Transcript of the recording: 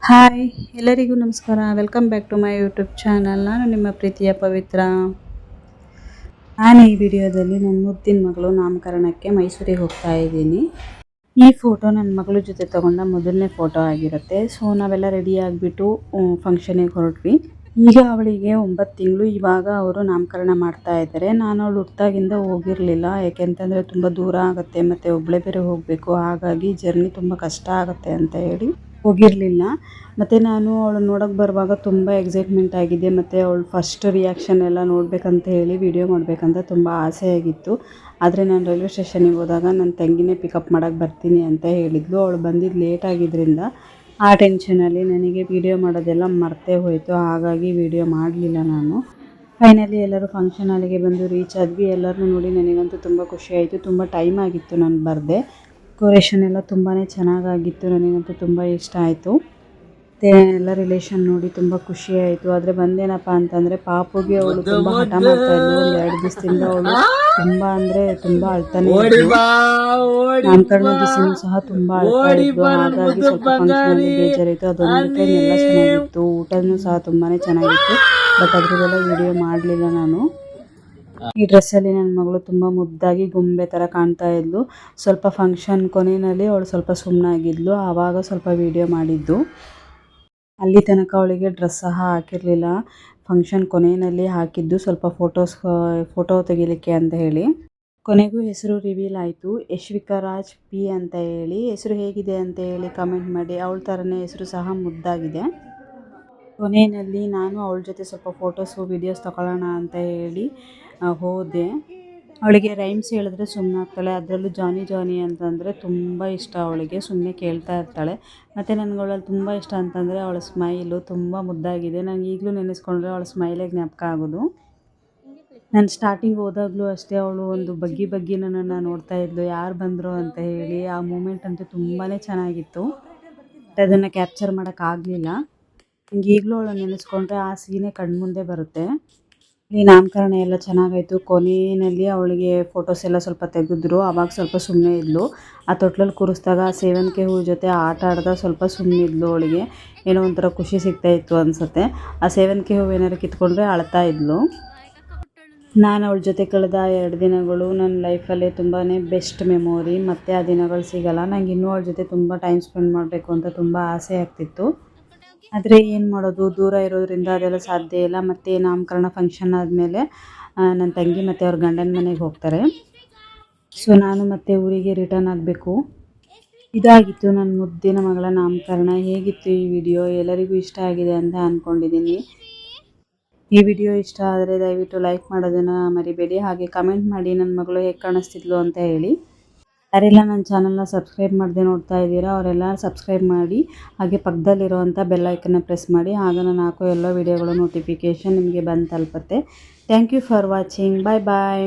Hi, ಎಲ್ಲರಿಗೂ ನಮಸ್ಕಾರ. Welcome back to my YouTube channel. ನಾನು ನಿಮ್ಮ ಪ್ರೀತಿಯ ಪವಿತ್ರ. ನಾನು ಈ ವಿಡಿಯೋದಲ್ಲಿ ನನ್ನ ಮುದ್ದಿನ ಮಗಳು ನಾಮಕರಣಕ್ಕೆ ಮೈಸೂರಿಗೆ ಹೋಗ್ತಾ ಇದ್ದೀನಿ. ಈ ಫೋಟೋ ನನ್ನ ಮಗಳ ಜೊತೆ ತಗೊಂಡ ಮೊದಲನೇ ಫೋಟೋ ಆಗಿರುತ್ತೆ. ಸೊ ನಾವೆಲ್ಲ ರೆಡಿ ಆಗಿಬಿಟ್ಟು ಫಂಕ್ಷನಿಗೆ ಹೊರಟ್ವಿ. ಈಗ ಅವಳಿಗೆ 9 ತಿಂಗಳು. ಇವಾಗ ಅವರು ನಾಮಕರಣ ಮಾಡ್ತಾ ಇದ್ದಾರೆ. ನಾನು ಅವಳು ಹುಟ್ಟಾಗಿಂದ ಹೋಗಿರಲಿಲ್ಲ, ಯಾಕೆಂತಂದರೆ ತುಂಬ ದೂರ ಆಗುತ್ತೆ ಮತ್ತು ಒಬ್ಬಳೇ ಬೇರೆ ಹೋಗಬೇಕು. ಹಾಗಾಗಿ ಜರ್ನಿ ತುಂಬ ಕಷ್ಟ ಆಗುತ್ತೆ ಅಂತ ಹೇಳಿ ಹೋಗಿರಲಿಲ್ಲ. ಮತ್ತು ನಾನು ಅವಳು ನೋಡೋಕ್ಕೆ ಬರುವಾಗ ತುಂಬ ಎಕ್ಸೈಟ್ಮೆಂಟ್ ಆಗಿದೆ. ಮತ್ತು ಅವಳು ಫಸ್ಟ್ ರಿಯಾಕ್ಷನ್ ಎಲ್ಲ ನೋಡಬೇಕಂತ ಹೇಳಿ ವಿಡಿಯೋ ಮಾಡಬೇಕಂತ ತುಂಬ ಆಸೆ ಆಗಿತ್ತು. ಆದರೆ ನಾನು ರೈಲ್ವೆ ಸ್ಟೇಷನಿಗೆ ಹೋದಾಗ ನನ್ನ ತಂಗಿನೇ ಪಿಕಪ್ ಮಾಡೋಕ್ಕೆ ಬರ್ತೀನಿ ಅಂತ ಹೇಳಿದ್ಲು. ಅವಳು ಬಂದಿದ್ದು ಲೇಟ್ ಆಗಿದ್ದರಿಂದ ಆ ಟೆನ್ಷನಲ್ಲಿ ನನಗೆ ವಿಡಿಯೋ ಮಾಡೋದೆಲ್ಲ ಮರ್ತೇ ಹೋಯಿತು. ಹಾಗಾಗಿ ವಿಡಿಯೋ ಮಾಡಲಿಲ್ಲ ನಾನು. ಫೈನಲಿ ಎಲ್ಲರೂ ಫಂಕ್ಷನ್ ಹಾಲಿಗೆ ಬಂದು ರೀಚ್ ಆದ್ವಿ. ಎಲ್ಲರನ್ನೂ ನೋಡಿ ನನಗಂತೂ ತುಂಬ ಖುಷಿ ಆಯಿತು. ತುಂಬ ಟೈಮ್ ಆಗಿತ್ತು ನಾನು ಬರದೆ. ಡೆಕೋರೇಷನ್ ಎಲ್ಲ ತುಂಬಾ ಚೆನ್ನಾಗಾಗಿತ್ತು. ನನಗಂತೂ ತುಂಬ ಇಷ್ಟ ಆಯಿತು. ಮತ್ತು ಎಲ್ಲ ರಿಲೇಷನ್ ನೋಡಿ ತುಂಬ ಖುಷಿ ಆಯಿತು. ಆದರೆ ಬಂದೇನಪ್ಪ ಅಂತಂದರೆ ಪಾಪುಗೆ ಅವಳು ತುಂಬ ಹಠ ಮಾಡ್ತಾಯಿದ್ಲು. ಒಂದು 2 ದಿವಸದಿಂದ ಅವಳು ತುಂಬ ಅಂದರೆ ತುಂಬ ಅಳ್ತಾನೆ ಇದ್ಲು. ನಾಮಕರಣ ದಿವಸನೂ ಸಹ ತುಂಬ ಅಳ್ತಾ ಇದ್ಲು. ಹಾಗಾಗಿ ಸ್ವಲ್ಪ ಫಂಕ್ಷನಲ್ಲಿ ಬೇಜಾರಿತ್ತು. ಅದೊಂದು ಬಿಟ್ಟರೆ ಎಲ್ಲ ಚೆನ್ನಾಗಿತ್ತು. ಊಟನೂ ಸಹ ತುಂಬಾ ಚೆನ್ನಾಗಿತ್ತು. ಬಟ್ ಅದ್ರದ್ದೆಲ್ಲ ವಿಡಿಯೋ ಮಾಡಲಿಲ್ಲ ನಾನು. ಈ ಡ್ರೆಸ್ಸಲ್ಲಿ ನನ್ನ ಮಗಳು ತುಂಬ ಮುದ್ದಾಗಿ ಗೊಂಬೆ ಥರ ಕಾಣ್ತಾ ಇದ್ಲು. ಸ್ವಲ್ಪ ಫಂಕ್ಷನ್ ಕೊನೆಯಲ್ಲಿ ಅವಳು ಸ್ವಲ್ಪ ಸುಮ್ಮನಾಗಿದ್ಲು. ಆವಾಗ ಸ್ವಲ್ಪ ವಿಡಿಯೋ ಮಾಡಿದ್ದು. ಅಲ್ಲಿ ತನಕ ಅವಳಿಗೆ ಡ್ರೆಸ್ ಸಹ ಹಾಕಿರಲಿಲ್ಲ. ಫಂಕ್ಷನ್ ಕೊನೆಯಲ್ಲಿ ಹಾಕಿದ್ದು ಸ್ವಲ್ಪ ಫೋಟೋ ತೆಗಿಲಿಕ್ಕೆ ಅಂತ ಹೇಳಿ. ಕೊನೆಗೂ ಹೆಸರು ರಿವೀಲ್ ಆಯಿತು. ಯಶ್ವಿಕಾ ರಾಜ್ ಪಿ ಅಂತ ಹೇಳಿ. ಹೆಸರು ಹೇಗಿದೆ ಅಂತ ಹೇಳಿ ಕಮೆಂಟ್ ಮಾಡಿ. ಅವಳ ಥರನೇ ಹೆಸರು ಸಹ ಮುದ್ದಾಗಿದೆ. ಕೊನೆಯಲ್ಲಿ ನಾನು ಅವಳ ಜೊತೆ ಸ್ವಲ್ಪ ಫೋಟೋಸು ವಿಡಿಯೋಸ್ ತಗೊಳ್ಳೋಣ ಅಂತ ಹೇಳಿ ಹೋದೆ. ಅವಳಿಗೆ ರೈಮ್ಸ್ ಹೇಳಿದ್ರೆ ಸುಮ್ಮನೆ ಆಗ್ತಾಳೆ. ಅದರಲ್ಲೂ ಜಾನಿ ಜಾನಿ ಅಂತಂದರೆ ತುಂಬ ಇಷ್ಟ ಅವಳಿಗೆ. ಸುಮ್ಮನೆ ಕೇಳ್ತಾ ಇರ್ತಾಳೆ. ಮತ್ತು ನನಗೆ ಅವಳಲ್ಲಿ ತುಂಬ ಇಷ್ಟ ಅಂತಂದರೆ ಅವಳ ಸ್ಮೈಲು ತುಂಬ ಮುದ್ದಾಗಿದೆ. ನನಗೆ ಈಗಲೂ ನೆನೆಸ್ಕೊಂಡ್ರೆ ಅವಳ ಸ್ಮೈಲೇ ಜ್ಞಾಪಕ ಆಗೋದು. ನಾನು ಸ್ಟಾರ್ಟಿಂಗ್ ಹೋದಾಗಲೂ ಅಷ್ಟೇ ಅವಳು ಒಂದು ಬಗ್ಗಿ ನನ್ನನ್ನು ನೋಡ್ತಾ ಇದ್ಲು, ಯಾರು ಬಂದರು ಅಂತ ಹೇಳಿ. ಆ ಮೂಮೆಂಟ್ ಅಂತೂ ತುಂಬಾ ಚೆನ್ನಾಗಿತ್ತು. ಬಟ್ ಅದನ್ನು ಕ್ಯಾಪ್ಚರ್ ಮಾಡೋಕ್ಕಾಗಲಿಲ್ಲ. ನನಗೆ ಈಗಲೂ ಅವಳು ನೆನೆಸ್ಕೊಂಡ್ರೆ ಆ ಸೀನೇ ಕಣ್ಮುಂದೆ ಬರುತ್ತೆ. ಈ ನಾಮಕರಣ ಎಲ್ಲ ಚೆನ್ನಾಗಾಯಿತು. ಕೊನೆಯಲ್ಲಿ ಅವಳಿಗೆ ಫೋಟೋಸ್ ಎಲ್ಲ ಸ್ವಲ್ಪ ತೆಗೆದ್ರು. ಆವಾಗ ಸ್ವಲ್ಪ ಸುಮ್ಮನೆ ಇದ್ಲು. ಆ ತೊಟ್ಲಲ್ಲಿ ಕೂರಿಸಿದಾಗ ಆ ಸೇವಂತಿಗೆ ಹೂ ಜೊತೆ ಆಟ ಆಡ್ದಾಗ ಸ್ವಲ್ಪ ಸುಮ್ಮನೆ ಇದ್ಲು. ಅವಳಿಗೆ ಏನೋ ಒಂಥರ ಖುಷಿ ಸಿಗ್ತಾಯಿತ್ತು ಅನಿಸುತ್ತೆ. ಆ ಸೇವಂತಿಗೆ ಹೂವು ಏನಾರು ಕಿತ್ಕೊಂಡ್ರೆ ಅಳ್ತಾ ಇದ್ಲು. ನಾನು ಅವಳ ಜೊತೆ ಕಳೆದ 2 ದಿನಗಳು ನನ್ನ ಲೈಫಲ್ಲೇ ತುಂಬಾ ಬೆಸ್ಟ್ ಮೆಮೊರಿ. ಮತ್ತು ಆ ದಿನಗಳು ಸಿಗಲ್ಲ. ನನಗೆ ಇನ್ನೂ ಅವಳ ಜೊತೆ ತುಂಬ ಟೈಮ್ ಸ್ಪೆಂಡ್ ಮಾಡಬೇಕು ಅಂತ ತುಂಬ ಆಸೆ ಆಗ್ತಿತ್ತು. ಆದರೆ ಏನು ಮಾಡೋದು, ದೂರ ಇರೋದ್ರಿಂದ ಅದೆಲ್ಲ ಸಾಧ್ಯ ಇಲ್ಲ. ಮತ್ತು ನಾಮಕರಣ ಫಂಕ್ಷನ್ ಆದಮೇಲೆ ನನ್ನ ತಂಗಿ ಮತ್ತು ಅವ್ರ ಗಂಡನ ಮನೆಗೆ ಹೋಗ್ತಾರೆ. ಸೊ ನಾನು ಮತ್ತೆ ಊರಿಗೆ ರಿಟರ್ನ್ ಆಗಬೇಕು. ಇದಾಗಿತ್ತು ನನ್ನ ಮುದ್ದಿನ ಮಗಳ ನಾಮಕರಣ. ಹೇಗಿತ್ತು ಈ ವಿಡಿಯೋ? ಎಲ್ಲರಿಗೂ ಇಷ್ಟ ಆಗಿದೆ ಅಂತ ಅಂದ್ಕೊಂಡಿದ್ದೀನಿ. ಈ ವಿಡಿಯೋ ಇಷ್ಟ ಆದರೆ ದಯವಿಟ್ಟು ಲೈಕ್ ಮಾಡೋದನ್ನು ಮರಿಬೇಡಿ. ಹಾಗೆ ಕಮೆಂಟ್ ಮಾಡಿ ನನ್ನ ಮಗಳು ಹೇಗೆ ಕಾಣಿಸ್ತಿದ್ಲು ಅಂತ ಹೇಳಿ. ಯಾರೆಲ್ಲ ನನ್ನ ಚಾನಲ್ನ ಸಬ್ಸ್ಕ್ರೈಬ್ ಮಾಡದೆ ನೋಡ್ತಾ ಇದ್ದೀರಾ ಅವರೆಲ್ಲ ಸಬ್ಸ್ಕ್ರೈಬ್ ಮಾಡಿ. ಹಾಗೆ ಪಕ್ಕದಲ್ಲಿರುವಂಥ ಬೆಲ್ ಐಕನ್ನ ಪ್ರೆಸ್ ಮಾಡಿ. ಆಗ ನಾನು ಹಾಕೋ ಎಲ್ಲ ವಿಡಿಯೋಗಳ ನೋಟಿಫಿಕೇಷನ್ ನಿಮಗೆ ಬಂದು ತಲುಪುತ್ತೆ. Thank you for watching. Bye bye.